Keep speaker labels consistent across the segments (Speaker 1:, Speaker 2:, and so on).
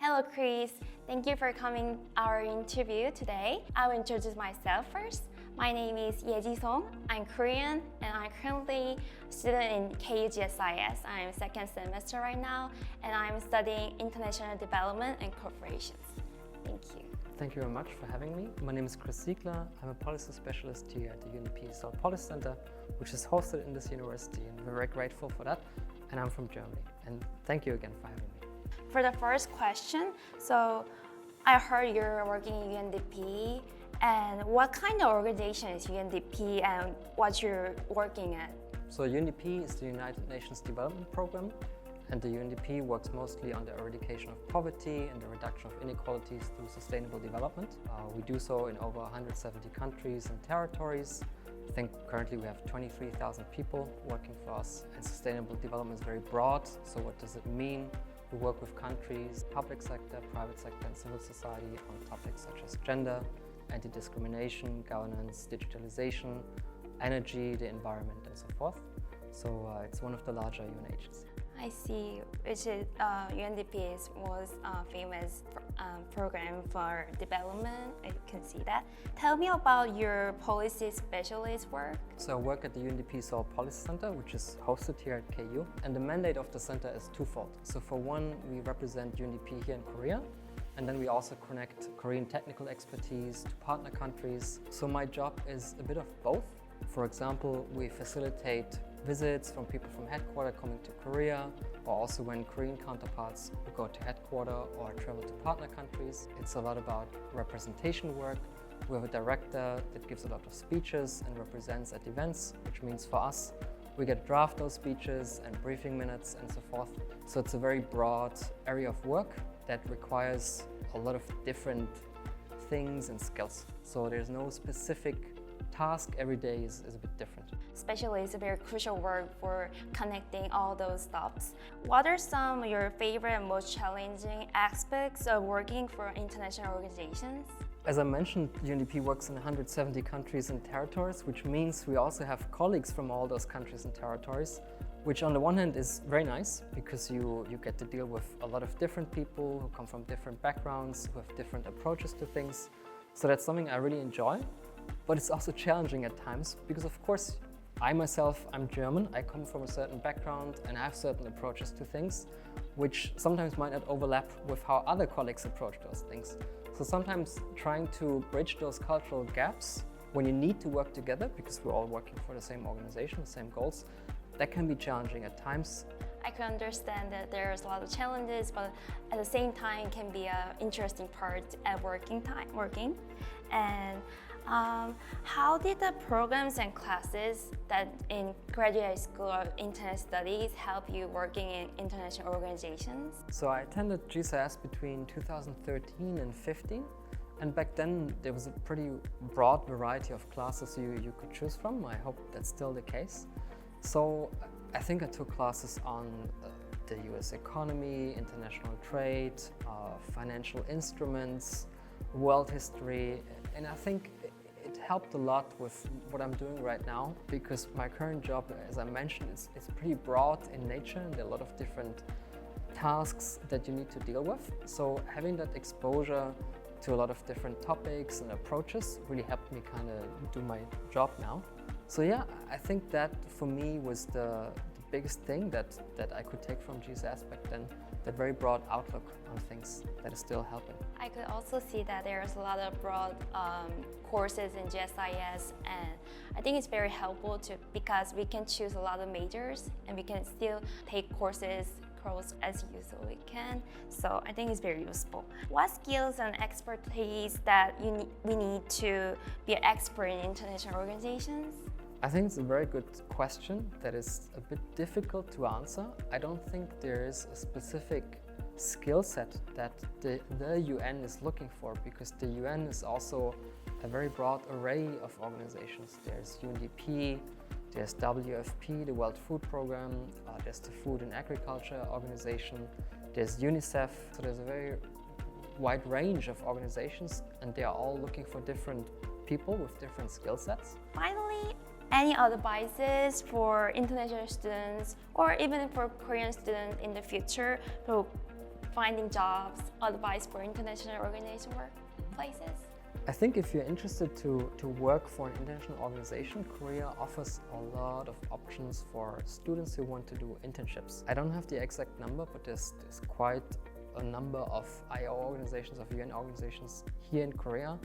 Speaker 1: Hello, Chris. Thank you for coming our interview today. I will introduce myself first. My name is Song. I'm Korean, and I'm currently a student in KU GSIS. I'm second semester right now, and I'm studying international development and corporations. Thank you.
Speaker 2: Thank you very much for having me. My name is Chris Ziegler. I'm a policy specialist here at the UNDP Seoul Policy Center, which is hosted in this university, and we're very grateful for that. And I'm from Germany. And thank you again for having me.
Speaker 1: For the first question, so I heard you're working in UNDP, and what kind of organization is UNDP and what you're working at?
Speaker 2: So UNDP is the United Nations Development Program, and the UNDP works mostly on the eradication of poverty and the reduction of inequalities through sustainable development. We do so in over 170 countries and territories. I think currently we have 23,000 people working for us, and sustainable development is very broad. So what does it mean? We work with countries, public sector, private sector, and civil society on topics such as gender, anti-discrimination, governance, digitalization, energy, the environment, and so forth. So it's one of the larger UN agencies.
Speaker 1: I see, which is UNDP was a famous program for development. I can see that. Tell me about your policy specialist work.
Speaker 2: So I work at the UNDP Seoul Policy Center, which is hosted here at KU. And the mandate of the center is twofold. So for one, we represent UNDP here in Korea. And then we also connect Korean technical expertise to partner countries. So my job is a bit of both. For example, we facilitate visits from people from headquarters coming to Korea, or also when Korean counterparts go to headquarters or travel to partner countries. It's a lot about representation work. We have a director that gives a lot of speeches and represents at events, which means for us, we get draft those speeches and briefing minutes and so forth. So it's a very broad area of work that requires a lot of different things and skills. So there's no specific task. Every day is a bit different.
Speaker 1: Especially, it's a very crucial work for connecting all those stops. What are some of your favorite and most challenging aspects of working for international organizations?
Speaker 2: As I mentioned, UNDP works in 170 countries and territories, which means we also have colleagues from all those countries and territories, which on the one hand is very nice because you get to deal with a lot of different people who come from different backgrounds, who have different approaches to things. So that's something I really enjoy. But it's also challenging at times because, of course, I'm German, I come from a certain background and I have certain approaches to things, which sometimes might not overlap with how other colleagues approach those things. So sometimes trying to bridge those cultural gaps when you need to work together, because we're all working for the same organization, the same goals, that can be challenging at times.
Speaker 1: I can understand that there's a lot of challenges, but at the same time can be an interesting part at working. And how did the programs and classes that in graduate school of internet studies help you working in international organizations?
Speaker 2: So I attended GSIS between 2013 and 15. And back then there was a pretty broad variety of classes you could choose from. I hope that's still the case. So I think I took classes on the US economy, international trade, financial instruments, world history, and I think it helped a lot with what I'm doing right now, because my current job, as I mentioned, is pretty broad in nature and there are a lot of different tasks that you need to deal with. So having that exposure to a lot of different topics and approaches really helped me kind of do my job now. So yeah, I think that for me was the biggest thing that I could take from GSIS back then, that very broad outlook on things that is still helping.
Speaker 1: I could also see that there's a lot of broad courses in GSIS, and I think it's very helpful because we can choose a lot of majors and we can still take courses as usually can. So I think it's very useful. What skills and expertise that we need to be an expert in international organizations?
Speaker 2: I think it's a very good question that is a bit difficult to answer. I don't think there is a specific skill set that the UN is looking for, because the UN is also a very broad array of organizations. There's UNDP, there's WFP, the World Food Programme, there's the Food and Agriculture Organization, there's UNICEF. So there's a very wide range of organizations, and they are all looking for different people with different skill sets.
Speaker 1: Finally, any advices for international students or even for Korean students in the future to finding jobs, advice for international organization workplaces?
Speaker 2: I think if you're interested to work for an international organization, Korea offers a lot of options for students who want to do internships. I don't have the exact number, but there's quite a number of IO organizations, of UN organizations here in Korea.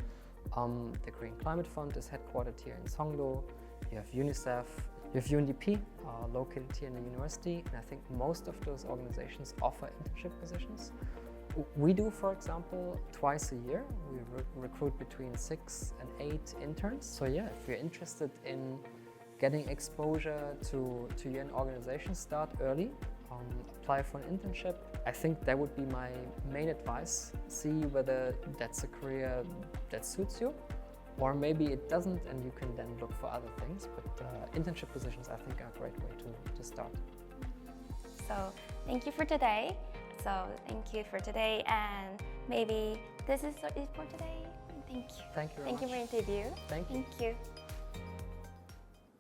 Speaker 2: The Korean Climate Fund is headquartered here in Songdo. You have UNICEF, you have UNDP, located here in the university, and I think most of those organizations offer internship positions. We do, for example, twice a year. We recruit between 6 and 8 interns. So yeah, if you're interested in getting exposure to UN organizations, start early, apply for an internship. I think that would be my main advice. See whether that's a career that suits you, or maybe it doesn't and you can then look for other things. But internship positions, I think, are a great way to start.
Speaker 1: So thank you for today. And maybe this is it for today. Thank you.
Speaker 2: Thank you very
Speaker 1: Thank you
Speaker 2: much.
Speaker 1: for the interview.
Speaker 2: Thank you.
Speaker 1: Thank you.